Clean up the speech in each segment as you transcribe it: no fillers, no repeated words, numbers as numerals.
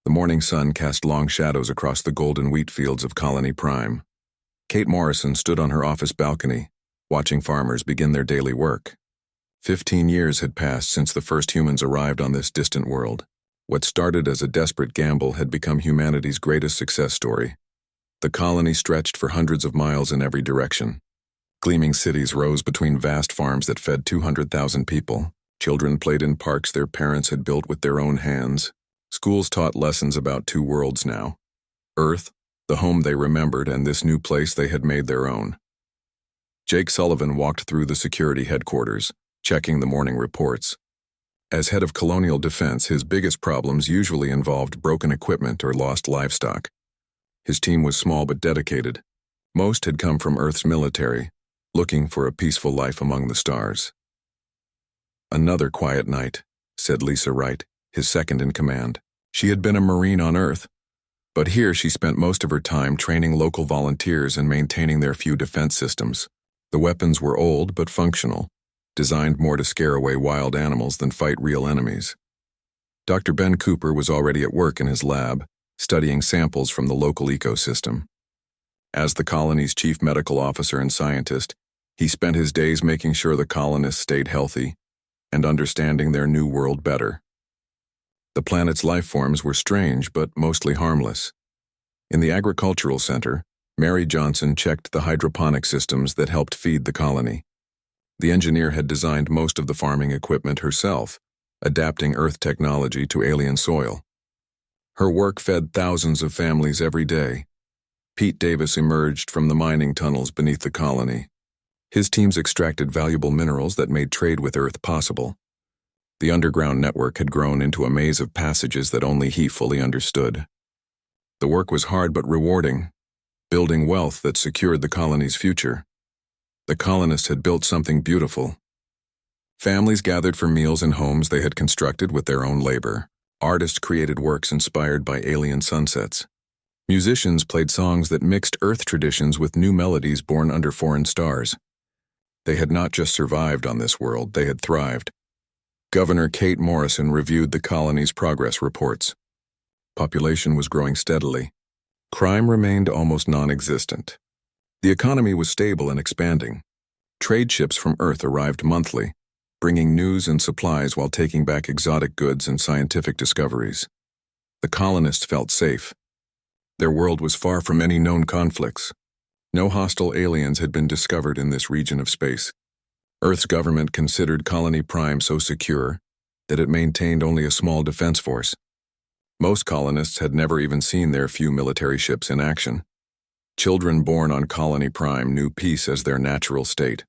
The morning sun cast long shadows across the golden wheat fields of Colony Prime. Kate Morrison stood on her office balcony, watching farmers begin their daily work. 15 years had passed since the first humans arrived on this distant world. What started as a desperate gamble had become humanity's greatest success story. The colony stretched for hundreds of miles in every direction. Gleaming cities rose between vast farms that fed 200,000 people. Children played in parks their parents had built with their own hands. Schools taught lessons about two worlds now. Earth, the home they remembered, and this new place they had made their own. Jake Sullivan walked through the security headquarters, checking the morning reports. As head of colonial defense, his biggest problems usually involved broken equipment or lost livestock. His team was small but dedicated. Most had come from Earth's military, looking for a peaceful life among the stars. "Another quiet night," said Lisa Wright, his second in command. She had been a Marine on Earth, but here she spent most of her time training local volunteers and maintaining their few defense systems. The weapons were old but functional, designed more to scare away wild animals than fight real enemies. Dr. Ben Cooper was already at work in his lab, studying samples from the local ecosystem. As the colony's chief medical officer and scientist, he spent his days making sure the colonists stayed healthy and understanding their new world better. The planet's life forms were strange but mostly harmless. In the agricultural center, Mary Johnson checked the hydroponic systems that helped feed the colony. The engineer had designed most of the farming equipment herself, adapting Earth technology to alien soil. Her work fed thousands of families every day. Pete Davis emerged from the mining tunnels beneath the colony. His teams extracted valuable minerals that made trade with Earth possible. The underground network had grown into a maze of passages that only he fully understood. The work was hard but rewarding, building wealth that secured the colony's future. The colonists had built something beautiful. Families gathered for meals in homes they had constructed with their own labor. Artists created works inspired by alien sunsets. Musicians played songs that mixed Earth traditions with new melodies born under foreign stars. They had not just survived on this world, they had thrived. Governor Kate Morrison reviewed the colony's progress reports. Population was growing steadily. Crime remained almost non-existent. The economy was stable and expanding. Trade ships from Earth arrived monthly, bringing news and supplies while taking back exotic goods and scientific discoveries. The colonists felt safe. Their world was far from any known conflicts. No hostile aliens had been discovered in this region of space. Earth's government considered Colony Prime so secure that it maintained only a small defense force. Most colonists had never even seen their few military ships in action. Children born on Colony Prime knew peace as their natural state.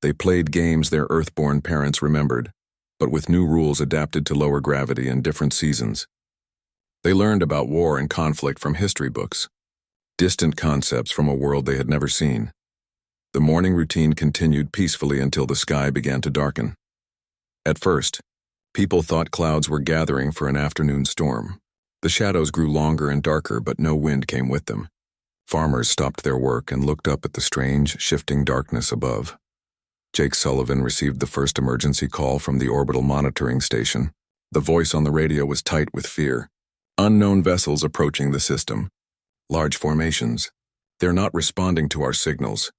They played games their Earth-born parents remembered, but with new rules adapted to lower gravity and different seasons. They learned about war and conflict from history books, distant concepts from a world they had never seen. The morning routine continued peacefully until the sky began to darken. At first, people thought clouds were gathering for an afternoon storm. The shadows grew longer and darker, but no wind came with them. Farmers stopped their work and looked up at the strange, shifting darkness above. Jake Sullivan received the first emergency call from the orbital monitoring station. The voice on the radio was tight with fear. "Unknown vessels approaching the system. Large formations. They're not responding to our signals."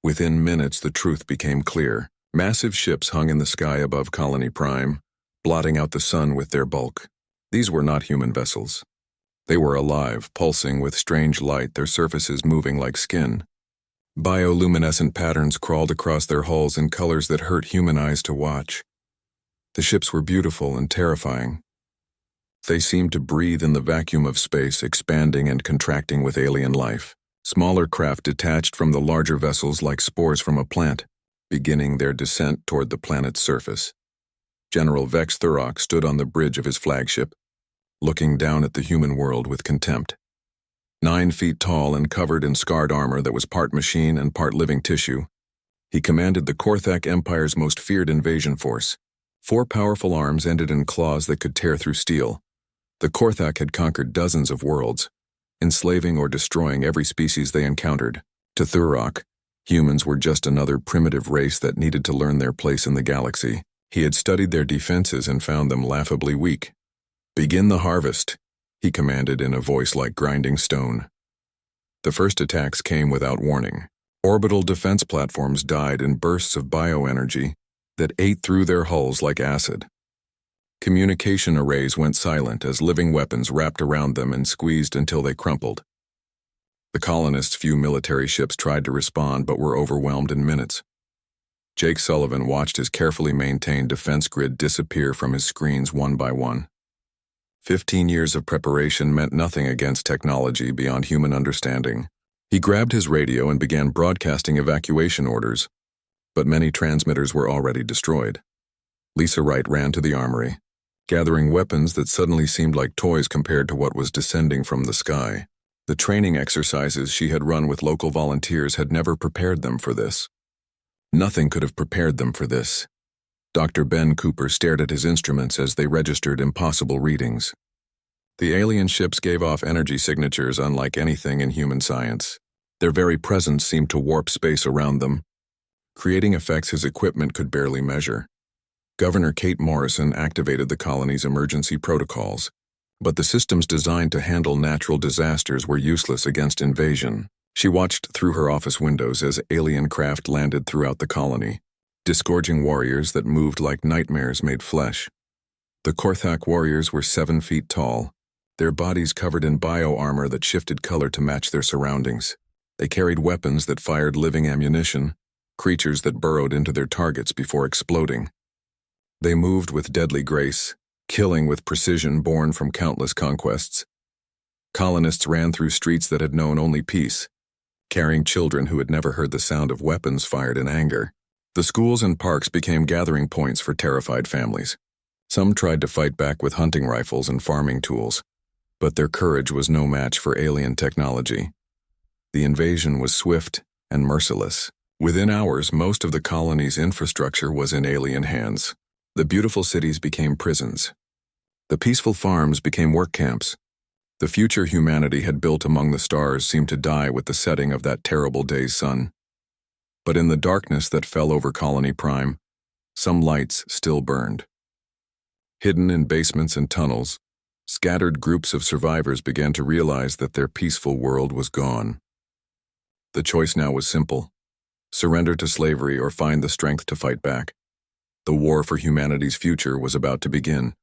Within minutes, the truth became clear. Massive ships hung in the sky above Colony Prime, blotting out the sun with their bulk. These were not human vessels. They were alive, pulsing with strange light, their surfaces moving like skin. Bioluminescent patterns crawled across their hulls in colors that hurt human eyes to watch. The ships were beautiful and terrifying. They seemed to breathe in the vacuum of space, expanding and contracting with alien life. Smaller craft detached from the larger vessels like spores from a plant, beginning their descent toward the planet's surface. General Vex Thurok stood on the bridge of his flagship, looking down at the human world with contempt. 9 feet tall and covered in scarred armor that was part machine and part living tissue, he commanded the Korthak Empire's most feared invasion force. 4 powerful arms ended in claws that could tear through steel. The Korthak had conquered dozens of worlds, enslaving or destroying every species they encountered. To Thurok, humans were just another primitive race that needed to learn their place in the galaxy. He had studied their defenses and found them laughably weak. "Begin the harvest," he commanded in a voice like grinding stone. The first attacks came without warning. Orbital defense platforms died in bursts of bioenergy that ate through their hulls like acid. Communication arrays went silent as living weapons wrapped around them and squeezed until they crumpled. The colonists' few military ships tried to respond but were overwhelmed in minutes. Jake Sullivan watched his carefully maintained defense grid disappear from his screens one by one. 15 years of preparation meant nothing against technology beyond human understanding. He grabbed his radio and began broadcasting evacuation orders, but many transmitters were already destroyed. Lisa Wright ran to the armory, gathering weapons that suddenly seemed like toys compared to what was descending from the sky. The training exercises she had run with local volunteers had never prepared them for this. Nothing could have prepared them for this. Dr. Ben Cooper stared at his instruments as they registered impossible readings. The alien ships gave off energy signatures unlike anything in human science. Their very presence seemed to warp space around them, creating effects his equipment could barely measure. Governor Kate Morrison activated the colony's emergency protocols, but the systems designed to handle natural disasters were useless against invasion. She watched through her office windows as alien craft landed throughout the colony, disgorging warriors that moved like nightmares made flesh. The Korthak warriors were 7 feet tall, their bodies covered in bio-armor that shifted color to match their surroundings. They carried weapons that fired living ammunition, creatures that burrowed into their targets before exploding. They moved with deadly grace, killing with precision born from countless conquests. Colonists ran through streets that had known only peace, carrying children who had never heard the sound of weapons fired in anger. The schools and parks became gathering points for terrified families. Some tried to fight back with hunting rifles and farming tools, but their courage was no match for alien technology. The invasion was swift and merciless. Within hours, most of the colony's infrastructure was in alien hands. The beautiful cities became prisons. The peaceful farms became work camps. The future humanity had built among the stars seemed to die with the setting of that terrible day's sun. But in the darkness that fell over Colony Prime, some lights still burned. Hidden in basements and tunnels, scattered groups of survivors began to realize that their peaceful world was gone. The choice now was simple: surrender to slavery or find the strength to fight back. The war for humanity's future was about to begin.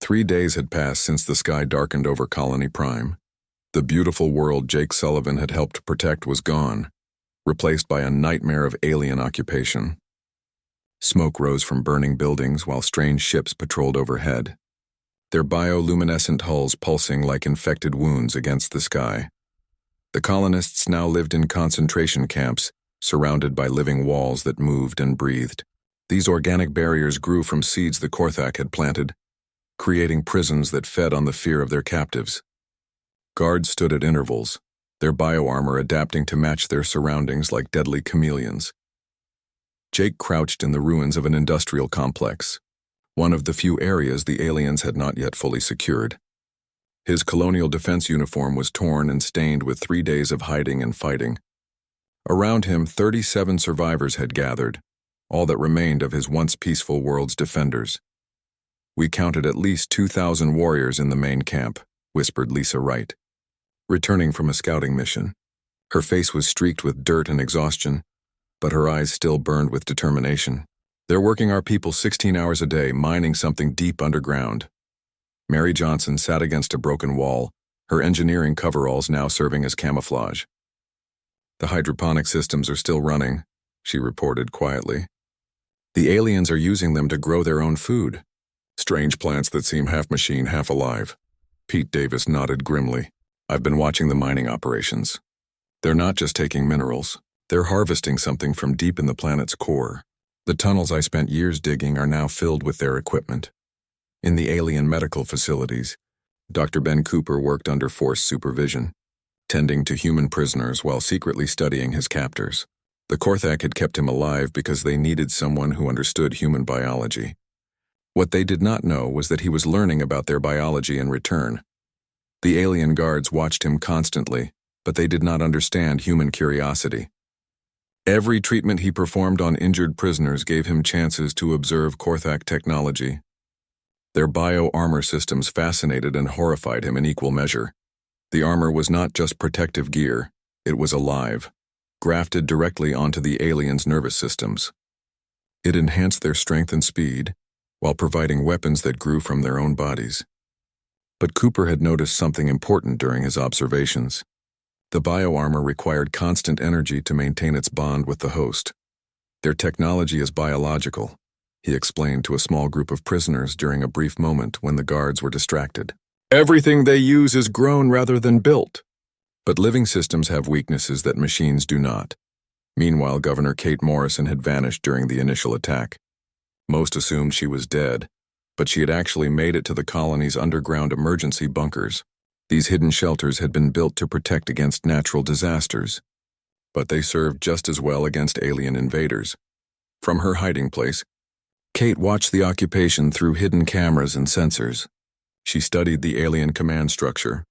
3 days had passed since the sky darkened over Colony Prime. The beautiful world Jake Sullivan had helped protect was gone, replaced by a nightmare of alien occupation. Smoke rose from burning buildings while strange ships patrolled overhead, their bioluminescent hulls pulsing like infected wounds against the sky. The colonists now lived in concentration camps, surrounded by living walls that moved and breathed. These organic barriers grew from seeds the Korthak had planted, creating prisons that fed on the fear of their captives. Guards stood at intervals, their bioarmor adapting to match their surroundings like deadly chameleons. Jake crouched in the ruins of an industrial complex, one of the few areas the aliens had not yet fully secured. His colonial defense uniform was torn and stained with 3 days of hiding and fighting. Around him, 37 survivors had gathered, all that remained of his once peaceful world's defenders. "We counted at least 2,000 warriors in the main camp," whispered Lisa Wright, returning from a scouting mission. Her face was streaked with dirt and exhaustion, but her eyes still burned with determination. "They're working our people 16 hours a day, mining something deep underground." Mary Johnson sat against a broken wall, her engineering coveralls now serving as camouflage. "The hydroponic systems are still running," she reported quietly. "The aliens are using them to grow their own food. Strange plants that seem half machine, half alive." Pete Davis nodded grimly. "I've been watching the mining operations. They're not just taking minerals. They're harvesting something from deep in the planet's core. The tunnels I spent years digging are now filled with their equipment." In the alien medical facilities, Dr. Ben Cooper worked under forced supervision, tending to human prisoners while secretly studying his captors. The Korthak had kept him alive because they needed someone who understood human biology. What they did not know was that he was learning about their biology in return. The alien guards watched him constantly, but they did not understand human curiosity. Every treatment he performed on injured prisoners gave him chances to observe Korthak technology. Their bio-armor systems fascinated and horrified him in equal measure. The armor was not just protective gear, it was alive, grafted directly onto the aliens' nervous systems. It enhanced their strength and speed, while providing weapons that grew from their own bodies. But Cooper had noticed something important during his observations. The bio-armor required constant energy to maintain its bond with the host. Their technology is biological, he explained to a small group of prisoners during a brief moment when the guards were distracted. Everything they use is grown rather than built. But living systems have weaknesses that machines do not. Meanwhile, Governor Kate Morrison had vanished during the initial attack. Most assumed she was dead, but she had actually made it to the colony's underground emergency bunkers. These hidden shelters had been built to protect against natural disasters, but they served just as well against alien invaders. From her hiding place, Kate watched the occupation through hidden cameras and sensors. She studied the alien command structure,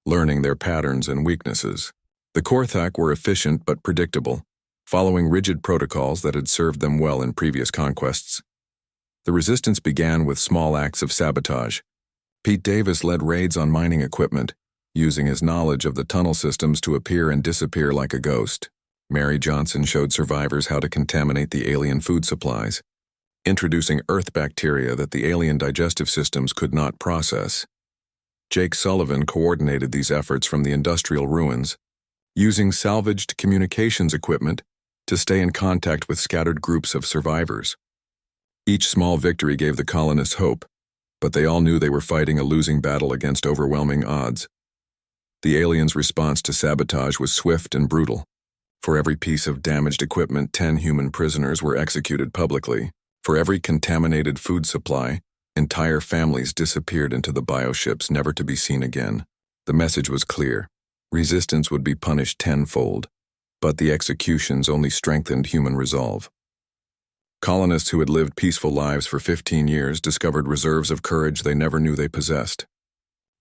learning their patterns and weaknesses. The Korthak were efficient but predictable, following rigid protocols that had served them well in previous conquests. The resistance began with small acts of sabotage. Pete Davis led raids on mining equipment, using his knowledge of the tunnel systems to appear and disappear like a ghost. Mary Johnson showed survivors how to contaminate the alien food supplies, introducing Earth bacteria that the alien digestive systems could not process. Jake Sullivan coordinated these efforts from the industrial ruins, using salvaged communications equipment to stay in contact with scattered groups of survivors. Each small victory gave the colonists hope, but they all knew they were fighting a losing battle against overwhelming odds. The aliens' response to sabotage was swift and brutal. For every piece of damaged equipment, 10 human prisoners were executed publicly. For every contaminated food supply, entire families disappeared into the bioships, never to be seen again. The message was clear. Resistance would be punished tenfold, but the executions only strengthened human resolve. Colonists who had lived peaceful lives for 15 years discovered reserves of courage they never knew they possessed.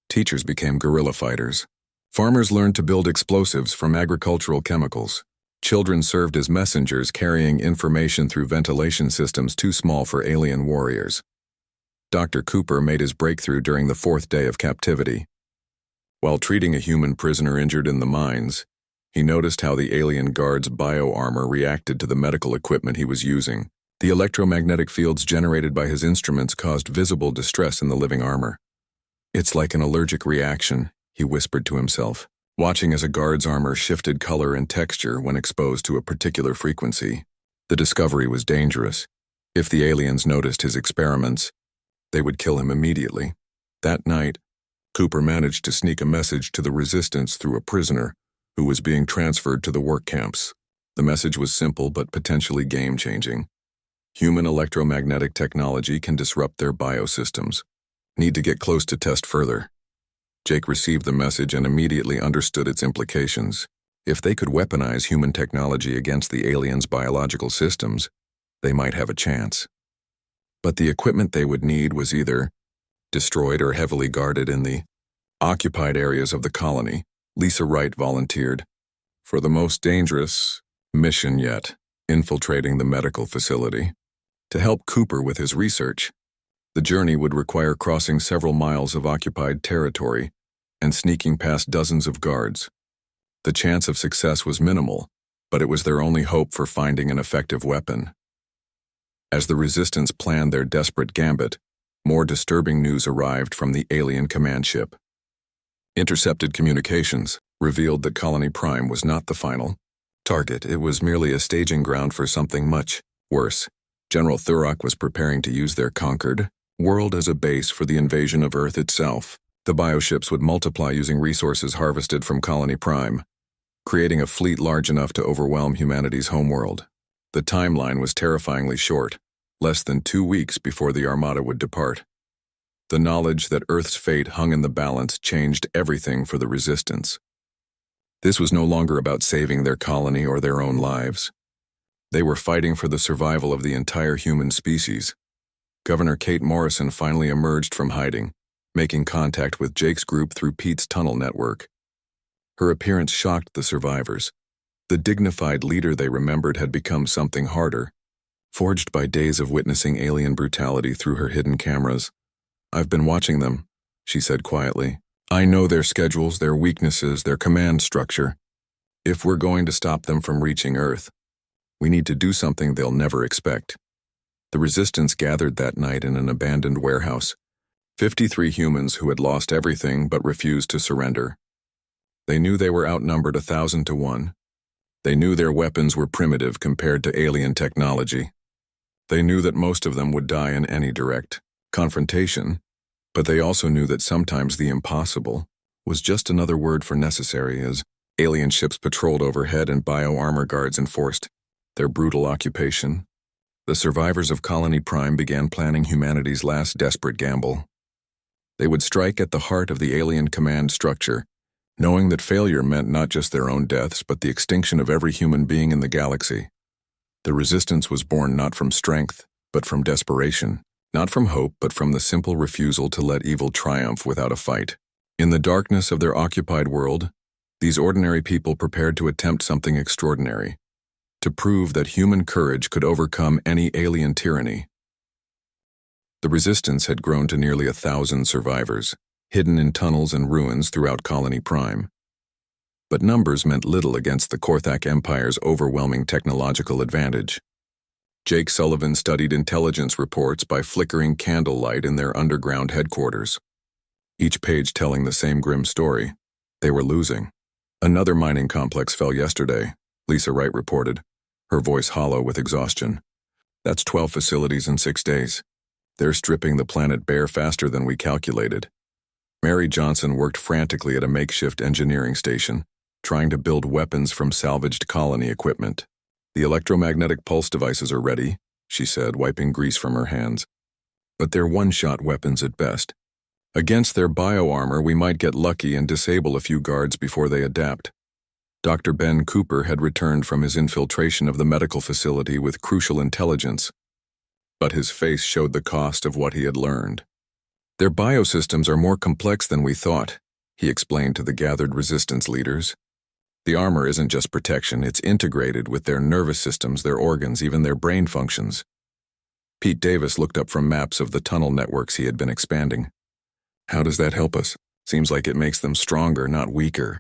Teachers became guerrilla fighters. Farmers learned to build explosives from agricultural chemicals. Children served as messengers carrying information through ventilation systems too small for alien warriors. Dr. Cooper made his breakthrough during the 4th day of captivity. While treating a human prisoner injured in the mines, he noticed how the alien guard's bio-armor reacted to the medical equipment he was using. The electromagnetic fields generated by his instruments caused visible distress in the living armor. "It's like an allergic reaction," he whispered to himself, watching as a guard's armor shifted color and texture when exposed to a particular frequency. The discovery was dangerous. If the aliens noticed his experiments, they would kill him immediately. That night, Cooper managed to sneak a message to the resistance through a prisoner who was being transferred to the work camps. The message was simple but potentially game-changing. Human electromagnetic technology can disrupt their biosystems. Need to get close to test further. Jake received the message and immediately understood its implications. If they could weaponize human technology against the aliens' biological systems, they might have a chance. But the equipment they would need was either destroyed or heavily guarded in the occupied areas of the colony. Lisa Wright volunteered for the most dangerous mission yet, infiltrating the medical facility. To help Cooper with his research, the journey would require crossing several miles of occupied territory and sneaking past dozens of guards. The chance of success was minimal, but it was their only hope for finding an effective weapon. As the resistance planned their desperate gambit, more disturbing news arrived from the alien command ship. Intercepted communications revealed that Colony Prime was not the final target. It was merely a staging ground for something much worse. General Thurok was preparing to use their conquered world as a base for the invasion of Earth itself. The bioships would multiply using resources harvested from Colony Prime, creating a fleet large enough to overwhelm humanity's homeworld. The timeline was terrifyingly short, less than 2 weeks before the Armada would depart. The knowledge that Earth's fate hung in the balance changed everything for the Resistance. This was no longer about saving their colony or their own lives. They were fighting for the survival of the entire human species. Governor Kate Morrison finally emerged from hiding, making contact with Jake's group through Pete's tunnel network. Her appearance shocked the survivors. The dignified leader they remembered had become something harder, forged by days of witnessing alien brutality through her hidden cameras. I've been watching them, she said quietly. I know their schedules, their weaknesses, their command structure. If we're going to stop them from reaching Earth, we need to do something they'll never expect. The resistance gathered that night in an abandoned warehouse. 53 humans who had lost everything but refused to surrender. They knew they were outnumbered 1,000 to 1. They knew their weapons were primitive compared to alien technology. They knew that most of them would die in any direct confrontation, but they also knew that sometimes the impossible was just another word for necessary as alien ships patrolled overhead and bio-armor guards enforced their brutal occupation. The survivors of Colony Prime began planning humanity's last desperate gamble. They would strike at the heart of the alien command structure, knowing that failure meant not just their own deaths but the extinction of every human being in the galaxy. The resistance was born not from strength, but from desperation, not from hope, but from the simple refusal to let evil triumph without a fight. In the darkness of their occupied world, these ordinary people prepared to attempt something extraordinary, to prove that human courage could overcome any alien tyranny. The resistance had grown to nearly 1,000 survivors, hidden in tunnels and ruins throughout Colony Prime. But numbers meant little against the Korthak Empire's overwhelming technological advantage. Jake Sullivan studied intelligence reports by flickering candlelight in their underground headquarters. Each page telling the same grim story. They were losing. Another mining complex fell yesterday, Lisa Wright reported, her voice hollow with exhaustion. That's 12 facilities in 6 days. They're stripping the planet bare faster than we calculated. Mary Johnson worked frantically at a makeshift engineering station, trying to build weapons from salvaged colony equipment. The electromagnetic pulse devices are ready, she said, wiping grease from her hands. But they're one-shot weapons at best. Against their bio-armor, we might get lucky and disable a few guards before they adapt. Dr. Ben Cooper had returned from his infiltration of the medical facility with crucial intelligence, but his face showed the cost of what he had learned. Their biosystems are more complex than we thought, he explained to the gathered resistance leaders. The armor isn't just protection, it's integrated with their nervous systems, their organs, even their brain functions. Pete Davis looked up from maps of the tunnel networks he had been expanding. How does that help us? Seems like it makes them stronger, not weaker.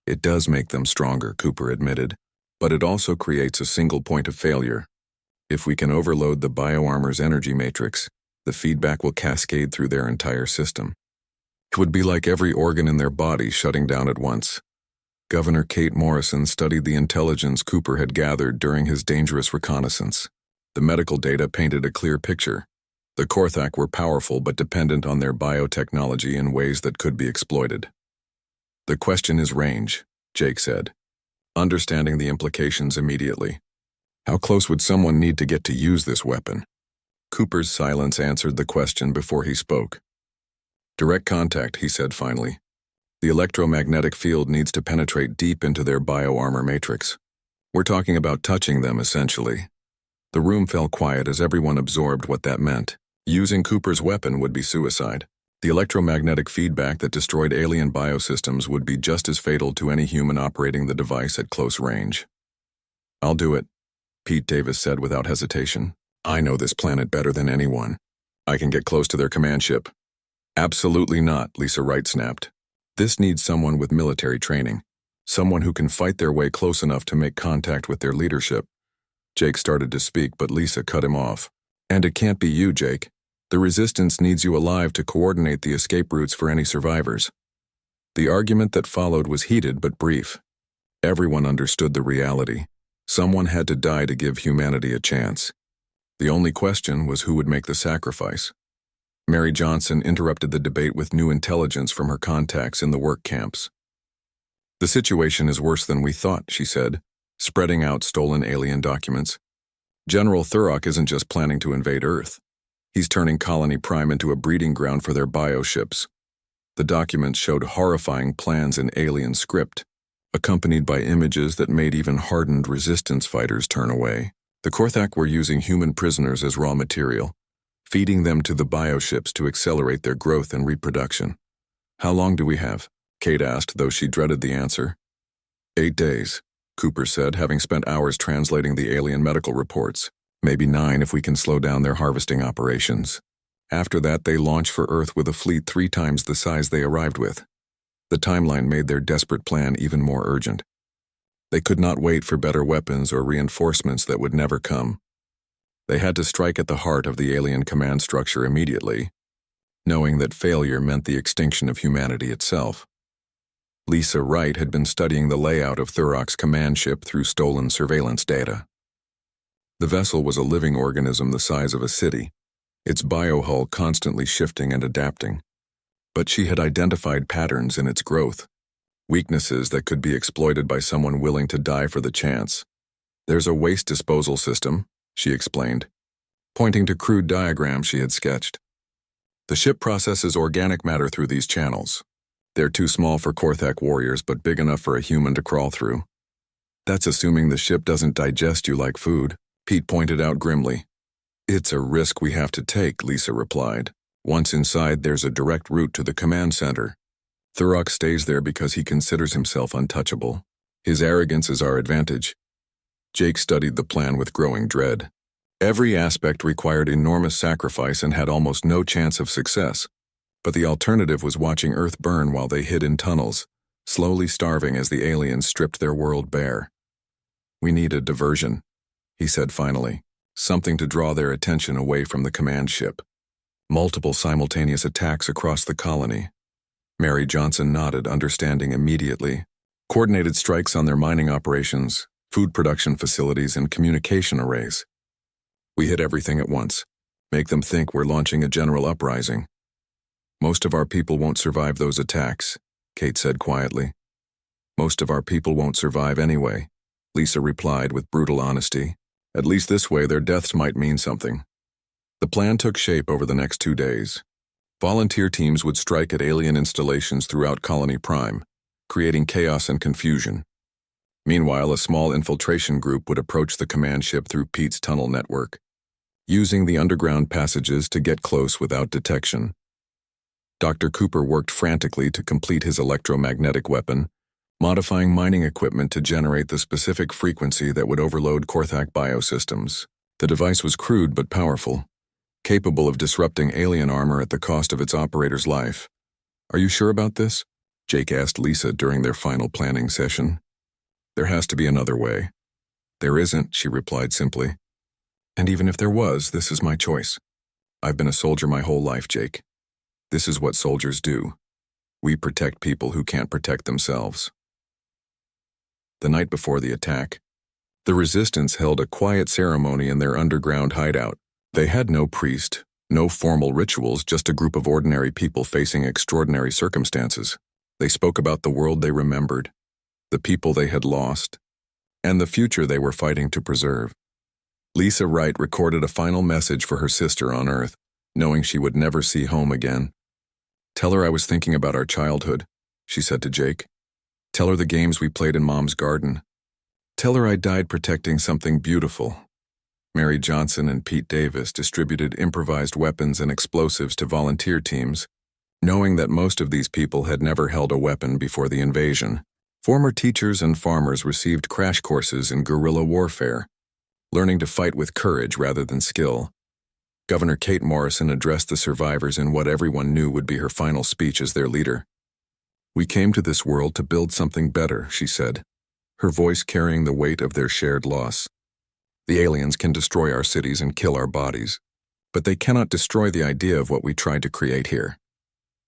It does make them stronger, Cooper admitted, but it also creates a single point of failure. If we can overload the bioarmor's energy matrix, the feedback will cascade through their entire system. It would be like every organ in their body shutting down at once. Governor Kate Morrison studied the intelligence Cooper had gathered during his dangerous reconnaissance. The medical data painted a clear picture. The Korthak were powerful but dependent on their biotechnology in ways that could be exploited. The question is range, Jake said, understanding the implications immediately. How close would someone need to get to use this weapon? Cooper's silence answered the question before he spoke. Direct contact, he said finally. The electromagnetic field needs to penetrate deep into their bioarmor matrix. We're talking about touching them, essentially. The room fell quiet as everyone absorbed what that meant. Using Cooper's weapon would be suicide. The electromagnetic feedback that destroyed alien biosystems would be just as fatal to any human operating the device at close range. I'll do it, Pete Davis said without hesitation. I know this planet better than anyone. I can get close to their command ship. Absolutely not, Lisa Wright snapped. This needs someone with military training, someone who can fight their way close enough to make contact with their leadership. Jake started to speak, but Lisa cut him off. And it can't be you, Jake. The resistance needs you alive to coordinate the escape routes for any survivors. The argument that followed was heated but brief. Everyone understood the reality. Someone had to die to give humanity a chance. The only question was who would make the sacrifice. Mary Johnson interrupted the debate with new intelligence from her contacts in the work camps. The situation is worse than we thought, she said, spreading out stolen alien documents. General Thurrock isn't just planning to invade Earth. He's turning Colony Prime into a breeding ground for their bioships. The documents showed horrifying plans in alien script, accompanied by images that made even hardened resistance fighters turn away. The Korthak were using human prisoners as raw material, feeding them to the bioships to accelerate their growth and reproduction. How long do we have? Kate asked, though she dreaded the answer. 8 days, Cooper said, having spent hours translating the alien medical reports. Maybe 9 if we can slow down their harvesting operations. After that, they launched for Earth with a fleet 3 times the size they arrived with. The timeline made their desperate plan even more urgent. They could not wait for better weapons or reinforcements that would never come. They had to strike at the heart of the alien command structure immediately, knowing that failure meant the extinction of humanity itself. Lisa Wright had been studying the layout of Thurok's command ship through stolen surveillance data. The vessel was a living organism the size of a city, its biohull constantly shifting and adapting. But she had identified patterns in its growth, weaknesses that could be exploited by someone willing to die for the chance. "There's a waste disposal system," she explained, pointing to crude diagrams she had sketched. "The ship processes organic matter through these channels. They're too small for Korthak warriors, but big enough for a human to crawl through." "That's assuming the ship doesn't digest you like food," Pete pointed out grimly. "It's a risk we have to take," Lisa replied. "Once inside, there's a direct route to the command center. Thurok stays there because he considers himself untouchable. His arrogance is our advantage." Jake studied the plan with growing dread. Every aspect required enormous sacrifice and had almost no chance of success. But the alternative was watching Earth burn while they hid in tunnels, slowly starving as the aliens stripped their world bare. "We need a diversion," he said finally, "something to draw their attention away from the command ship." Multiple simultaneous attacks across the colony. Mary Johnson nodded, understanding immediately. Coordinated strikes on their mining operations, food production facilities, and communication arrays. "We hit everything at once. Make them think we're launching a general uprising." "Most of our people won't survive those attacks," Kate said quietly. "Most of our people won't survive anyway," Lisa replied with brutal honesty. "At least this way their deaths might mean something." The plan took shape over the next 2 days. Volunteer teams would strike at alien installations throughout Colony Prime, creating chaos and confusion. Meanwhile, a small infiltration group would approach the command ship through Pete's tunnel network, using the underground passages to get close without detection. Dr. Cooper worked frantically to complete his electromagnetic weapon, modifying mining equipment to generate the specific frequency that would overload Korthak biosystems. The device was crude but powerful, capable of disrupting alien armor at the cost of its operator's life. "Are you sure about this?" Jake asked Lisa during their final planning session. "There has to be another way." "There isn't," she replied simply. "And even if there was, this is my choice. I've been a soldier my whole life, Jake. This is what soldiers do. We protect people who can't protect themselves." The night before the attack, the Resistance held a quiet ceremony in their underground hideout. They had no priest, no formal rituals, just a group of ordinary people facing extraordinary circumstances. They spoke about the world they remembered, the people they had lost, and the future they were fighting to preserve. Lisa Wright recorded a final message for her sister on Earth, knowing she would never see home again. "Tell her I was thinking about our childhood," she said to Jake. "Tell her the games we played in Mom's garden. Tell her I died protecting something beautiful." Mary Johnson and Pete Davis distributed improvised weapons and explosives to volunteer teams, knowing that most of these people had never held a weapon before the invasion. Former teachers and farmers received crash courses in guerrilla warfare, learning to fight with courage rather than skill. Governor Kate Morrison addressed the survivors in what everyone knew would be her final speech as their leader. "We came to this world to build something better," she said, her voice carrying the weight of their shared loss. "The aliens can destroy our cities and kill our bodies, but they cannot destroy the idea of what we tried to create here."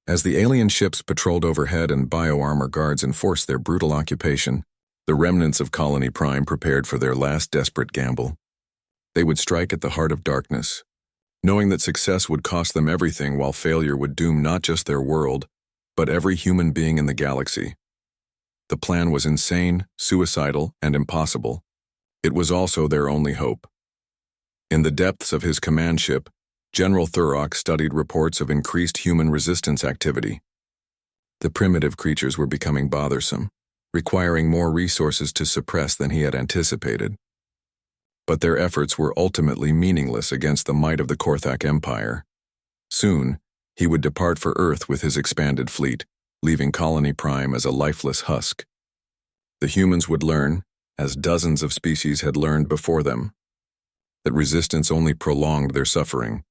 As the alien ships patrolled overhead and bioarmor guards enforced their brutal occupation, the remnants of Colony Prime prepared for their last desperate gamble. They would strike at the heart of darkness, knowing that success would cost them everything while failure would doom not just their world, but every human being in the galaxy. The plan was insane, suicidal, and impossible. It was also their only hope. In the depths of his command ship, General Thurok studied reports of increased human resistance activity. The primitive creatures were becoming bothersome, requiring more resources to suppress than he had anticipated. But their efforts were ultimately meaningless against the might of the Korthak Empire. Soon, he would depart for Earth with his expanded fleet, leaving Colony Prime as a lifeless husk. The humans would learn, as dozens of species had learned before them, that resistance only prolonged their suffering.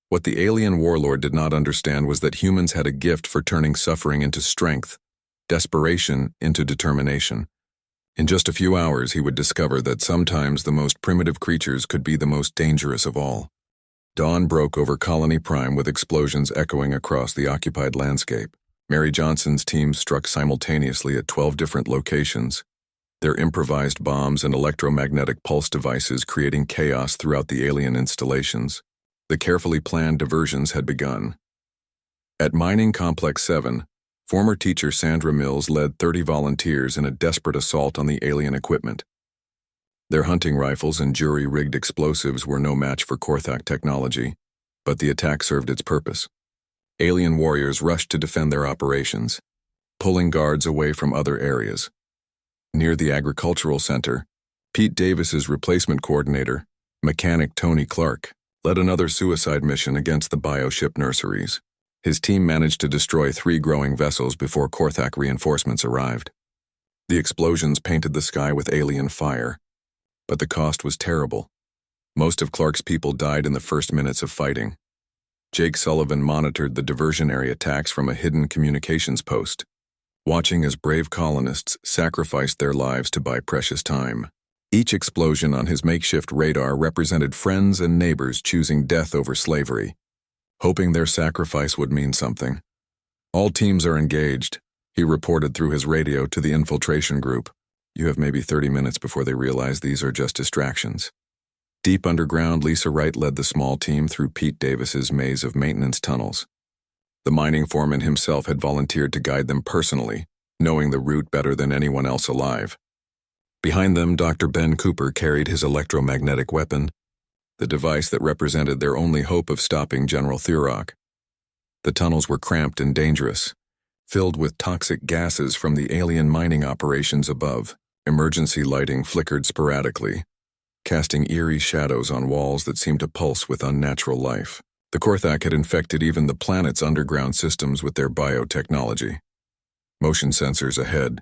What the alien warlord did not understand was that humans had a gift for turning suffering into strength, desperation into determination. In just a few hours, he would discover that sometimes the most primitive creatures could be the most dangerous of all. Dawn broke over Colony Prime with explosions echoing across the occupied landscape. Mary Johnson's team struck simultaneously at 12 different locations, their improvised bombs and electromagnetic pulse devices creating chaos throughout the alien installations. The carefully planned diversions had begun. At Mining Complex 7, former teacher Sandra Mills led 30 volunteers in a desperate assault on the alien equipment. Their hunting rifles and jury-rigged explosives were no match for Korthak technology, but the attack served its purpose. Alien warriors rushed to defend their operations, pulling guards away from other areas. Near the agricultural center, Pete Davis's replacement coordinator, mechanic Tony Clark, led another suicide mission against the bioship nurseries. His team managed to destroy 3 growing vessels before Korthak reinforcements arrived. The explosions painted the sky with alien fire, but the cost was terrible. Most of Clark's people died in the first minutes of fighting. Jake Sullivan monitored the diversionary attacks from a hidden communications post, watching as brave colonists sacrificed their lives to buy precious time. Each explosion on his makeshift radar represented friends and neighbors choosing death over slavery, hoping their sacrifice would mean something. All teams are engaged, he reported through his radio to the infiltration group. You have maybe 30 minutes before they realize these are just distractions. Deep underground, Lisa Wright led the small team through Pete Davis's maze of maintenance tunnels. The mining foreman himself had volunteered to guide them personally, knowing the route better than anyone else alive. Behind them, Dr. Ben Cooper carried his electromagnetic weapon, the device that represented their only hope of stopping General Thurok. The tunnels were cramped and dangerous, filled with toxic gases from the alien mining operations above. Emergency lighting flickered sporadically, casting eerie shadows on walls that seemed to pulse with unnatural life. The Korthak had infected even the planet's underground systems with their biotechnology. Motion sensors ahead,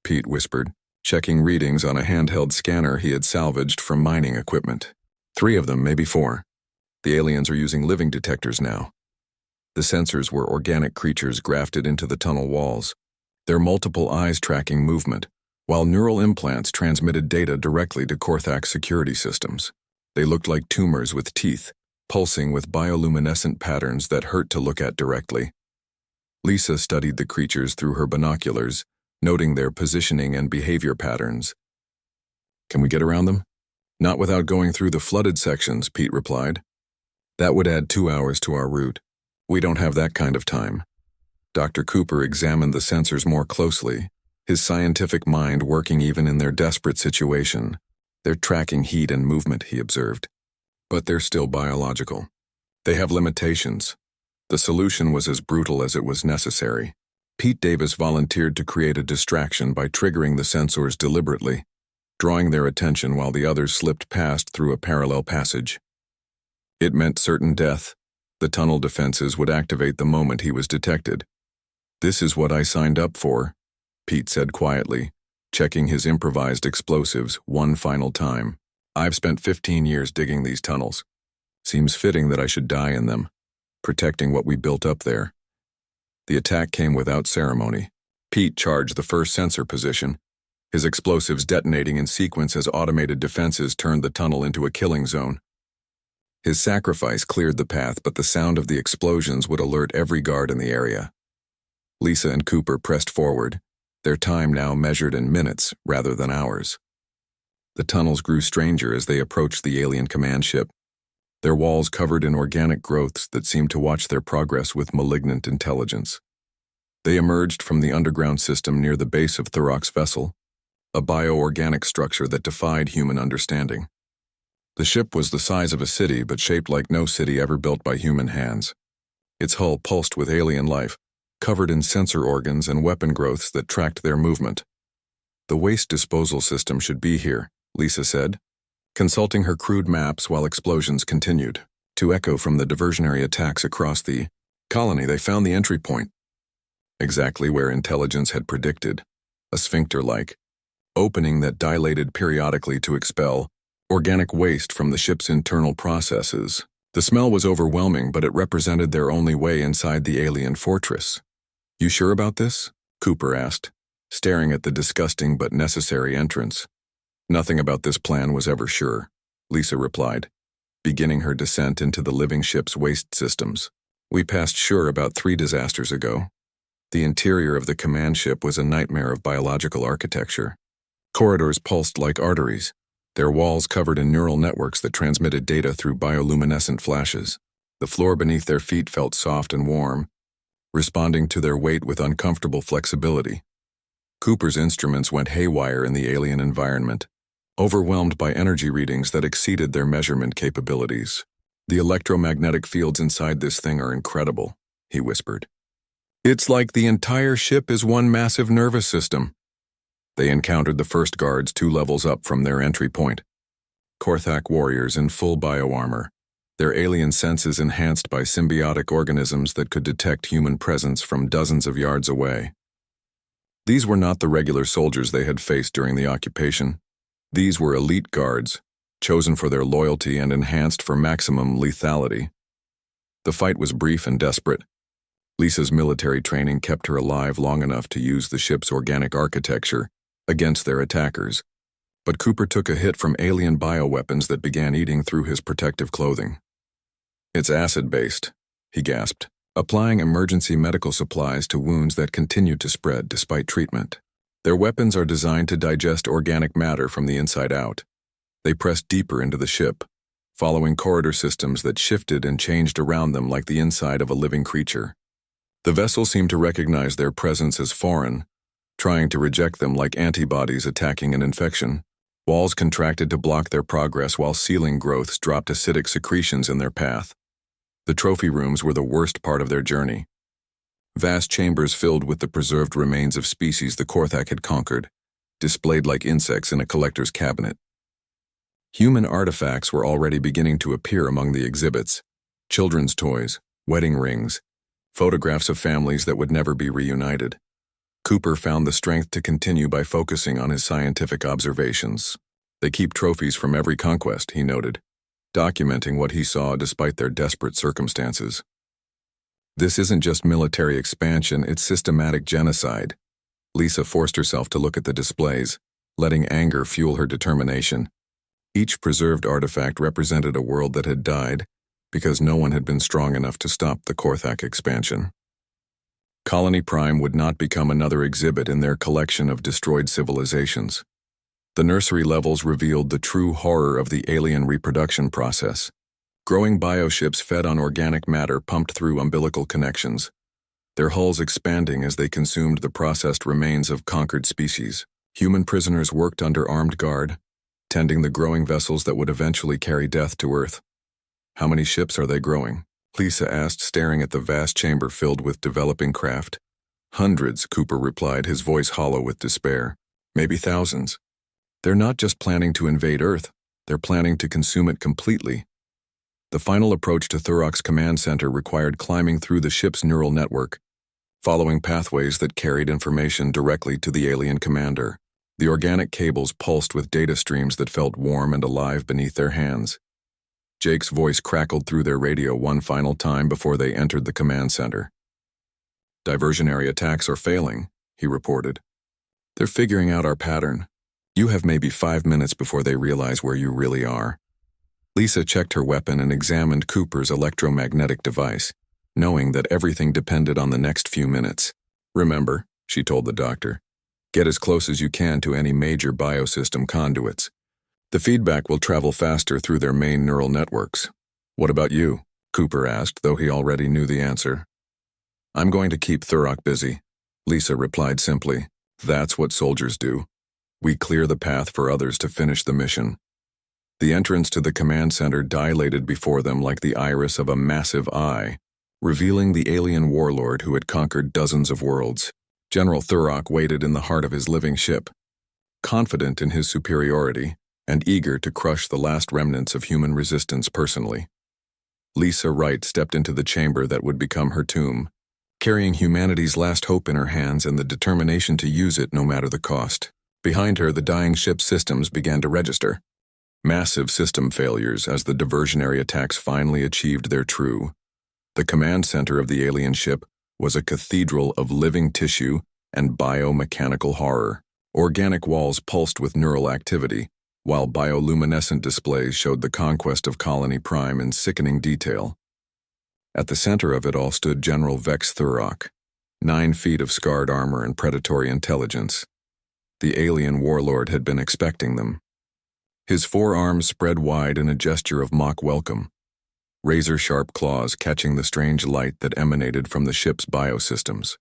Pete whispered, checking readings on a handheld scanner he had salvaged from mining equipment. 3 of them, maybe 4. The aliens are using living detectors now. The sensors were organic creatures grafted into the tunnel walls, their multiple eyes tracking movement, while neural implants transmitted data directly to Korthak's security systems. They looked like tumors with teeth, pulsing with bioluminescent patterns that hurt to look at directly. Lisa studied the creatures through her binoculars, noting their positioning and behavior patterns. Can we get around them? Not without going through the flooded sections, Pete replied. That would add 2 hours to our route. We don't have that kind of time. Dr. Cooper examined the sensors more closely, his scientific mind working even in their desperate situation. They're tracking heat and movement, he observed. But they're still biological. They have limitations. The solution was as brutal as it was necessary. Pete Davis volunteered to create a distraction by triggering the sensors deliberately, drawing their attention while the others slipped past through a parallel passage. It meant certain death. The tunnel defenses would activate the moment he was detected. This is what I signed up for, Pete said quietly, checking his improvised explosives one final time. I've spent 15 years digging these tunnels. Seems fitting that I should die in them, protecting what we built up there. The attack came without ceremony. Pete charged the first sensor position, his explosives detonating in sequence as automated defenses turned the tunnel into a killing zone. His sacrifice cleared the path, but the sound of the explosions would alert every guard in the area. Lisa and Cooper pressed forward, their time now measured in minutes rather than hours. The tunnels grew stranger as they approached the alien command ship, their walls covered in organic growths that seemed to watch their progress with malignant intelligence. They emerged from the underground system near the base of Thurok's vessel, a bioorganic structure that defied human understanding. The ship was the size of a city, but shaped like no city ever built by human hands. Its hull pulsed with alien life, covered in sensor organs and weapon growths that tracked their movement. The waste disposal system should be here, Lisa said, consulting her crude maps while explosions continued. To echo from the diversionary attacks across the colony, they found the entry point, exactly where intelligence had predicted, a sphincter-like opening that dilated periodically to expel organic waste from the ship's internal processes. The smell was overwhelming, but it represented their only way inside the alien fortress. "You sure about this?" Cooper asked, staring at the disgusting but necessary entrance. "Nothing about this plan was ever sure," Lisa replied, beginning her descent into the living ship's waste systems. "We passed sure about 3 disasters ago." The interior of the command ship was a nightmare of biological architecture. Corridors pulsed like arteries, their walls covered in neural networks that transmitted data through bioluminescent flashes. The floor beneath their feet felt soft and warm, responding to their weight with uncomfortable flexibility. Cooper's instruments went haywire in the alien environment, overwhelmed by energy readings that exceeded their measurement capabilities. "The electromagnetic fields inside this thing are incredible," he whispered. "It's like the entire ship is one massive nervous system." They encountered the first guards 2 levels up from their entry point. Korthak warriors in full bioarmor, their alien senses enhanced by symbiotic organisms that could detect human presence from dozens of yards away. These were not the regular soldiers they had faced during the occupation. These were elite guards, chosen for their loyalty and enhanced for maximum lethality. The fight was brief and desperate. Lisa's military training kept her alive long enough to use the ship's organic architecture against their attackers, but Cooper took a hit from alien bioweapons that began eating through his protective clothing. "It's acid-based," he gasped, applying emergency medical supplies to wounds that continued to spread despite treatment. "Their weapons are designed to digest organic matter from the inside out." They pressed deeper into the ship, following corridor systems that shifted and changed around them like the inside of a living creature. The vessel seemed to recognize their presence as foreign, trying to reject them like antibodies attacking an infection. Walls contracted to block their progress while ceiling growths dropped acidic secretions in their path. The trophy rooms were the worst part of their journey. Vast chambers filled with the preserved remains of species the Korthak had conquered, displayed like insects in a collector's cabinet. Human artifacts were already beginning to appear among the exhibits: children's toys, wedding rings, photographs of families that would never be reunited. Cooper found the strength to continue by focusing on his scientific observations. "They keep trophies from every conquest," he noted, documenting what he saw despite their desperate circumstances. "This isn't just military expansion, it's systematic genocide." Lisa forced herself to look at the displays, letting anger fuel her determination. Each preserved artifact represented a world that had died because no one had been strong enough to stop the Korthak expansion. Colony Prime would not become another exhibit in their collection of destroyed civilizations. The nursery levels revealed the true horror of the alien reproduction process. Growing bioships fed on organic matter pumped through umbilical connections, their hulls expanding as they consumed the processed remains of conquered species. Human prisoners worked under armed guard, tending the growing vessels that would eventually carry death to Earth. "How many ships are they growing?" Lisa asked, staring at the vast chamber filled with developing craft. "Hundreds," Cooper replied, his voice hollow with despair. "Maybe thousands. They're not just planning to invade Earth, they're planning to consume it completely." The final approach to Thurok's command center required climbing through the ship's neural network, following pathways that carried information directly to the alien commander. The organic cables pulsed with data streams that felt warm and alive beneath their hands. Jake's voice crackled through their radio one final time before they entered the command center. "Diversionary attacks are failing," he reported. "They're figuring out our pattern. You have maybe 5 minutes before they realize where you really are." Lisa checked her weapon and examined Cooper's electromagnetic device, knowing that everything depended on the next few minutes. "Remember," she told the doctor, "get as close as you can to any major biosystem conduits. The feedback will travel faster through their main neural networks." "What about you?" Cooper asked, though he already knew the answer. "I'm going to keep Thurok busy," Lisa replied simply. "That's what soldiers do. We clear the path for others to finish the mission." The entrance to the command center dilated before them like the iris of a massive eye, revealing the alien warlord who had conquered dozens of worlds. General Thurok waited in the heart of his living ship, confident in his superiority and eager to crush the last remnants of human resistance personally. Lisa Wright stepped into the chamber that would become her tomb, carrying humanity's last hope in her hands and the determination to use it no matter the cost. Behind her, the dying ship's systems began to register. Massive system failures as the diversionary attacks finally achieved their true. The command center of the alien ship was a cathedral of living tissue and biomechanical horror. Organic walls pulsed with neural activity, while bioluminescent displays showed the conquest of Colony Prime in sickening detail. At the center of it all stood General Vex Thurok, 9 feet of scarred armor and predatory intelligence. The alien warlord had been expecting them. His forearms spread wide in a gesture of mock welcome, razor-sharp claws catching the strange light that emanated from the ship's biosystems.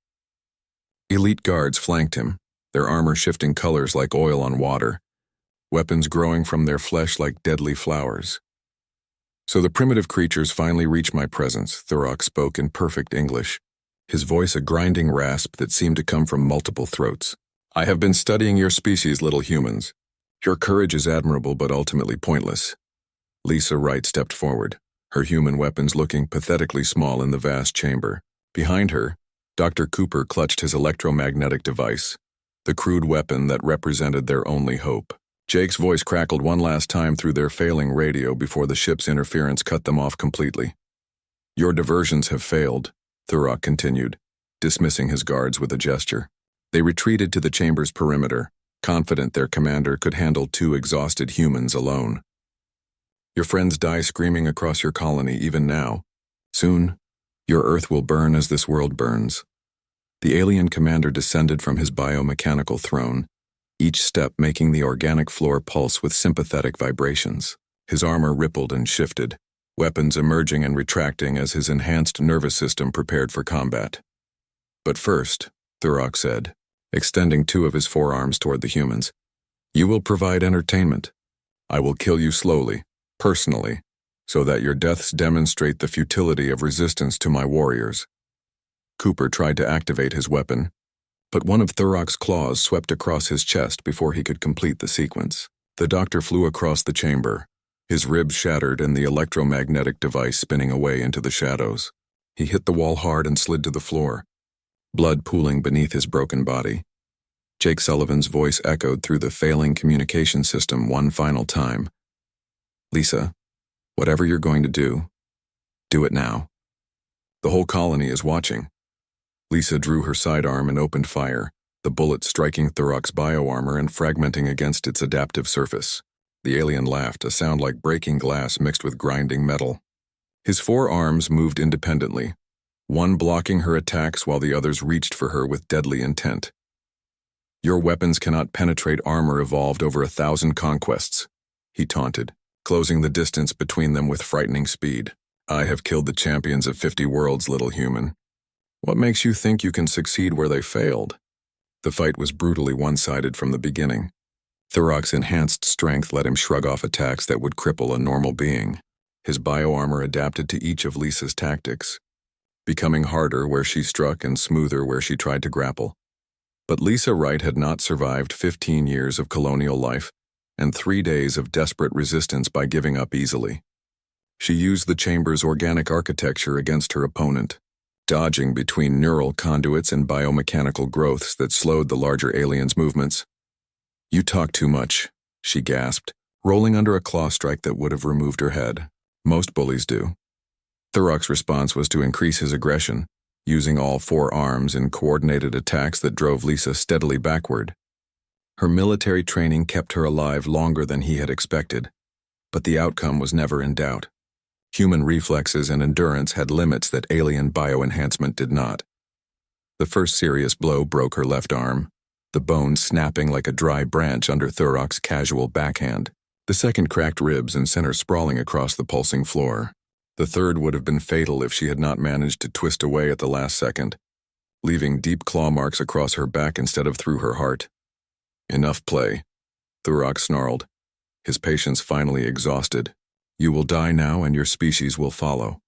Elite guards flanked him, their armor shifting colors like oil on water, weapons growing from their flesh like deadly flowers. "So the primitive creatures finally reached my presence," Thurok spoke in perfect English, his voice a grinding rasp that seemed to come from multiple throats. "I have been studying your species, little humans. Your courage is admirable but ultimately pointless." Lisa Wright stepped forward, her human weapons looking pathetically small in the vast chamber. Behind her, Dr. Cooper clutched his electromagnetic device, the crude weapon that represented their only hope. Jake's voice crackled one last time through their failing radio before the ship's interference cut them off completely. "Your diversions have failed," Thurok continued, dismissing his guards with a gesture. They retreated to the chamber's perimeter, confident their commander could handle 2 exhausted humans alone. "Your friends die screaming across your colony even now. Soon, your Earth will burn as this world burns." The alien commander descended from his biomechanical throne, each step making the organic floor pulse with sympathetic vibrations. His armor rippled and shifted, weapons emerging and retracting as his enhanced nervous system prepared for combat. "But first," Thurok said, extending 2 of his forearms toward the humans, "you will provide entertainment. I will kill you slowly, personally, so that your deaths demonstrate the futility of resistance to my warriors." Cooper tried to activate his weapon, but one of Thurok's claws swept across his chest before he could complete the sequence. The doctor flew across the chamber, his ribs shattered and the electromagnetic device spinning away into the shadows. He hit the wall hard and slid to the floor, blood pooling beneath his broken body. Jake Sullivan's voice echoed through the failing communication system one final time. "Lisa, whatever you're going to do it now. The whole colony is watching." Lisa drew her sidearm and opened fire, the bullet striking Thurok's bioarmor and fragmenting against its adaptive surface. The alien laughed, a sound like breaking glass mixed with grinding metal. His 4 arms moved independently, one blocking her attacks while the others reached for her with deadly intent. "Your weapons cannot penetrate armor evolved over 1,000 conquests," he taunted, closing the distance between them with frightening speed. "I have killed the champions of 50 worlds, little human. What makes you think you can succeed where they failed?" The fight was brutally one-sided from the beginning. Thurok's enhanced strength let him shrug off attacks that would cripple a normal being. His bioarmor adapted to each of Lisa's tactics, becoming harder where she struck and smoother where she tried to grapple. But Lisa Wright had not survived 15 years of colonial life and 3 days of desperate resistance by giving up easily. She used the chamber's organic architecture against her opponent, dodging between neural conduits and biomechanical growths that slowed the larger alien's movements. "You talk too much," she gasped, rolling under a claw strike that would have removed her head. Most bullies do. Thurok's response was to increase his aggression, using all 4 arms in coordinated attacks that drove Lisa steadily backward. Her military training kept her alive longer than he had expected, but the outcome was never in doubt. Human reflexes and endurance had limits that alien bioenhancement did not. The first serious blow broke her left arm, the bone snapping like a dry branch under Thurok's casual backhand. The second cracked ribs and sent her sprawling across the pulsing floor. The third would have been fatal if she had not managed to twist away at the last second, leaving deep claw marks across her back instead of through her heart. "Enough play," Thurok snarled, his patience finally exhausted. "You will die now and your species will follow."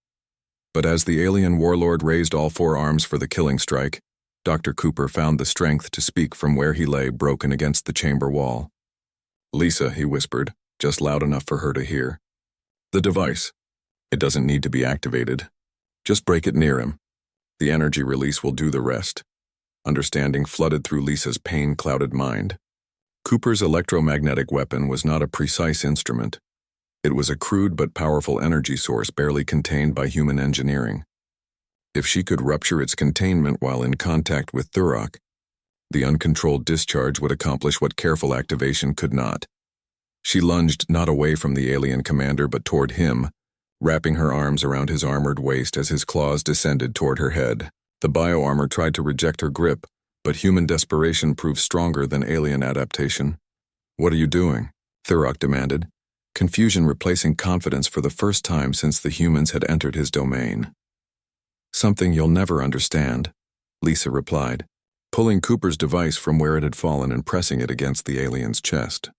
But as the alien warlord raised all 4 arms for the killing strike, Dr. Cooper found the strength to speak from where he lay broken against the chamber wall. "Lisa," he whispered, just loud enough for her to hear. "The device. It doesn't need to be activated. Just break it near him. The energy release will do the rest." Understanding flooded through Lisa's pain-clouded mind. Cooper's electromagnetic weapon was not a precise instrument. It was a crude but powerful energy source barely contained by human engineering. If she could rupture its containment while in contact with Thurok, the uncontrolled discharge would accomplish what careful activation could not. She lunged not away from the alien commander but toward him, wrapping her arms around his armored waist as his claws descended toward her head. The bioarmor tried to reject her grip, but human desperation proved stronger than alien adaptation. "What are you doing?" Thurok demanded, confusion replacing confidence for the first time since the humans had entered his domain. "Something you'll never understand," Lisa replied, pulling Cooper's device from where it had fallen and pressing it against the alien's chest.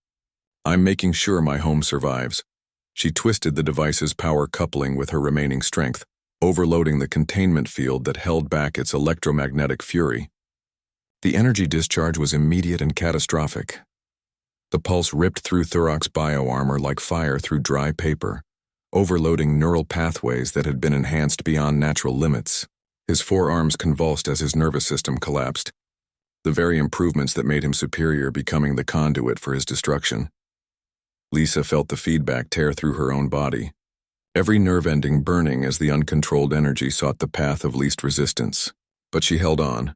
"I'm making sure my home survives." She twisted the device's power coupling with her remaining strength, overloading the containment field that held back its electromagnetic fury. The energy discharge was immediate and catastrophic. The pulse ripped through Thurok's bioarmor like fire through dry paper, overloading neural pathways that had been enhanced beyond natural limits. His forearms convulsed as his nervous system collapsed, the very improvements that made him superior becoming the conduit for his destruction. Lisa felt the feedback tear through her own body, every nerve ending burning as the uncontrolled energy sought the path of least resistance. But she held on,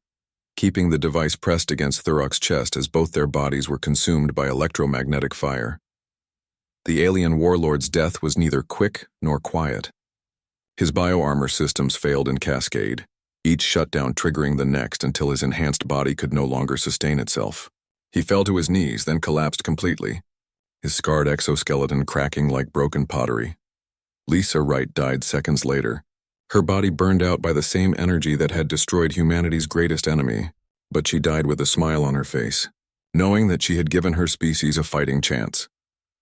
keeping the device pressed against Thurok's chest as both their bodies were consumed by electromagnetic fire. The alien warlord's death was neither quick nor quiet. His bioarmor systems failed in cascade, each shutdown triggering the next until his enhanced body could no longer sustain itself. He fell to his knees, then collapsed completely, his scarred exoskeleton cracking like broken pottery. Lisa Wright died seconds later, her body burned out by the same energy that had destroyed humanity's greatest enemy, but she died with a smile on her face, knowing that she had given her species a fighting chance.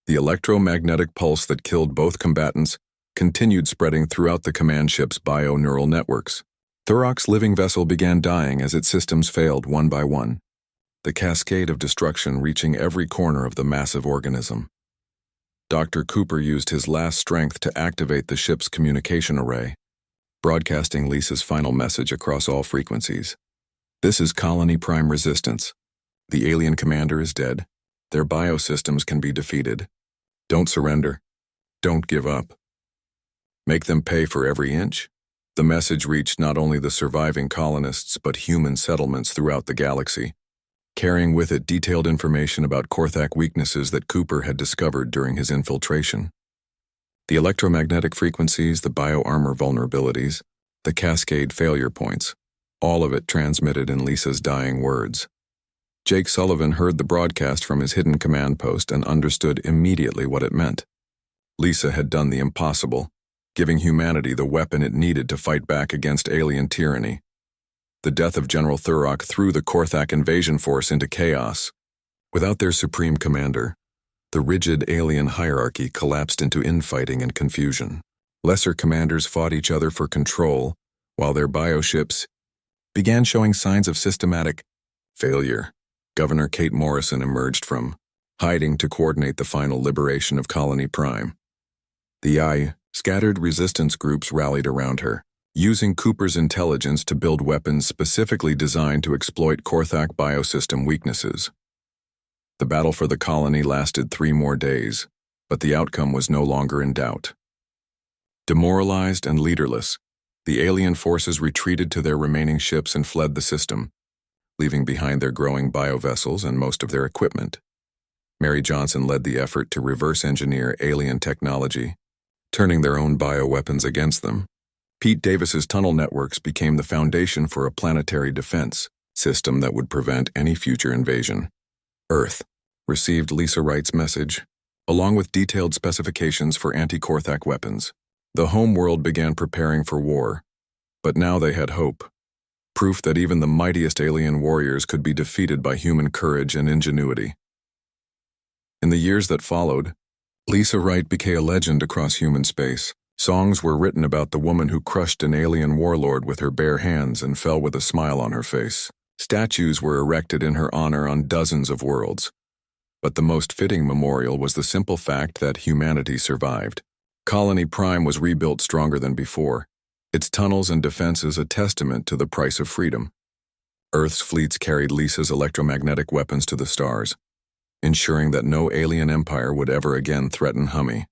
The electromagnetic pulse that killed both combatants continued spreading throughout the command ship's bio-neural networks. Thurok's living vessel began dying as its systems failed one by one, the cascade of destruction reaching every corner of the massive organism. Dr. Cooper used his last strength to activate the ship's communication array, broadcasting Lisa's final message across all frequencies. "This is Colony Prime Resistance. The alien commander is dead. Their biosystems can be defeated. Don't surrender. Don't give up. Make them pay for every inch." The message reached not only the surviving colonists but human settlements throughout the galaxy, carrying with it detailed information about Korthak weaknesses that Cooper had discovered during his infiltration. The electromagnetic frequencies, the bioarmor vulnerabilities, the cascade failure points, all of it transmitted in Lisa's dying words. Jake Sullivan heard the broadcast from his hidden command post and understood immediately what it meant. Lisa had done the impossible, giving humanity the weapon it needed to fight back against alien tyranny. The death of General Thurok threw the Korthak invasion force into chaos. Without their supreme commander, the rigid alien hierarchy collapsed into infighting and confusion. Lesser commanders fought each other for control, while their bioships began showing signs of systematic failure. Governor Kate Morrison emerged from hiding to coordinate the final liberation of Colony Prime. The scattered resistance groups rallied around her, using Cooper's intelligence to build weapons specifically designed to exploit Korthak biosystem weaknesses. The battle for the colony lasted 3 more days, but the outcome was no longer in doubt. Demoralized and leaderless, the alien forces retreated to their remaining ships and fled the system, leaving behind their growing biovessels and most of their equipment. Mary Johnson led the effort to reverse engineer alien technology, turning their own bioweapons against them. Pete Davis's tunnel networks became the foundation for a planetary defense system that would prevent any future invasion. Earth received Lisa Wright's message, along with detailed specifications for anti-Korthak weapons. The home world began preparing for war, but now they had hope. Proof that even the mightiest alien warriors could be defeated by human courage and ingenuity. In the years that followed, Lisa Wright became a legend across human space. Songs were written about the woman who crushed an alien warlord with her bare hands and fell with a smile on her face. Statues were erected in her honor on dozens of worlds. But the most fitting memorial was the simple fact that humanity survived. Colony Prime was rebuilt stronger than before, its tunnels and defenses a testament to the price of freedom. Earth's fleets carried Lisa's electromagnetic weapons to the stars, ensuring that no alien empire would ever again threaten Hummy.